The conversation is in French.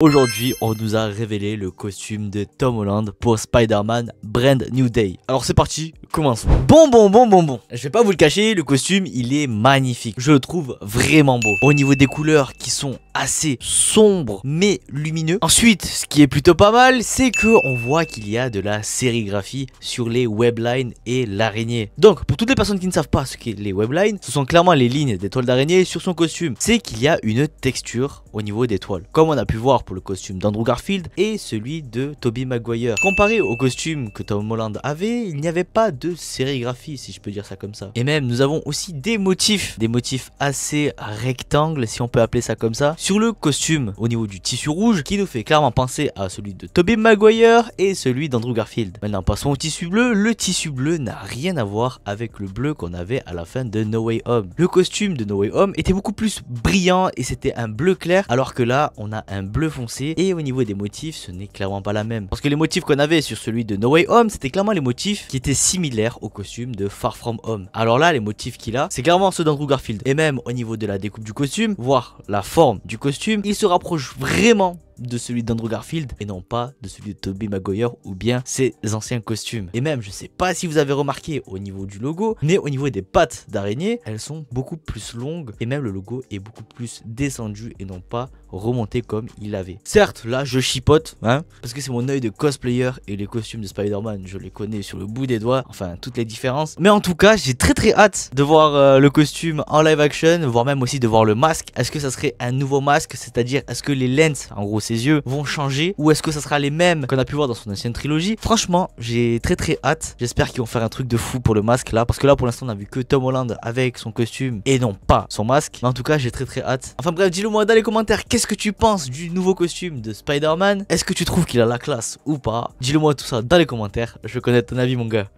Aujourd'hui, on nous a révélé le costume de Tom Holland pour Spider-Man Brand New Day. Alors c'est parti, commençons. Bon. Je vais pas vous le cacher, le costume, il est magnifique. Je le trouve vraiment beau. Au niveau des couleurs qui sont assez sombres mais lumineux. Ensuite, ce qui est plutôt pas mal, c'est que on voit qu'il y a de la sérigraphie sur les weblines et l'araignée. Donc, pour toutes les personnes qui ne savent pas ce qu'est les weblines, ce sont clairement les lignes des toiles d'araignée sur son costume. C'est qu'il y a une texture au niveau des toiles, comme on a pu voir pour le costume d'Andrew Garfield et celui de Tobey Maguire. Comparé au costume que Tom Holland avait, il n'y avait pas de sérigraphie, si je peux dire ça comme ça. Et même, nous avons aussi des motifs assez rectangles, si on peut appeler ça comme ça, sur le costume au niveau du tissu rouge, qui nous fait clairement penser à celui de Tobey Maguire et celui d'Andrew Garfield. Maintenant, passons au tissu bleu. Le tissu bleu n'a rien à voir avec le bleu qu'on avait à la fin de No Way Home. Le costume de No Way Home était beaucoup plus brillant et c'était un bleu clair, alors que là, on a un bleu foncé et au niveau des motifs, ce n'est clairement pas la même. Parce que les motifs qu'on avait sur celui de No Way Home, c'était clairement les motifs qui étaient similaires au costume de Far From Home. Alors là, les motifs qu'il a, c'est clairement ceux d'Andrew Garfield. Et même au niveau de la découpe du costume, voire la forme du costume, il se rapproche vraiment de celui d'Andrew Garfield et non pas de celui de Tobey Maguire ou bien ses anciens costumes. Et même, je sais pas si vous avez remarqué au niveau du logo, mais au niveau des pattes d'araignée, elles sont beaucoup plus longues et même le logo est beaucoup plus descendu et non pas remonté comme il avait. Certes, là je chipote, hein, parce que c'est mon œil de cosplayer et les costumes de Spider-Man, je les connais sur le bout des doigts, enfin toutes les différences. Mais en tout cas, j'ai très hâte de voir le costume en live action, voire même aussi de voir le masque. Est-ce que ça serait un nouveau masque, c'est-à-dire est-ce que les lens, en gros ses yeux, vont changer ou est-ce que ça sera les mêmes qu'on a pu voir dans son ancienne trilogie? Franchement, j'ai très hâte. J'espère qu'ils vont faire un truc de fou pour le masque là, parce que là pour l'instant on a vu que Tom Holland avec son costume et non pas son masque. Mais en tout cas, j'ai très hâte. Enfin bref, dis-le moi dans les commentaires, qu'est-ce que tu penses du nouveau costume de Spider-Man? Est-ce que tu trouves qu'il a la classe ou pas? Dis-le moi tout ça dans les commentaires, je veux connaître ton avis mon gars.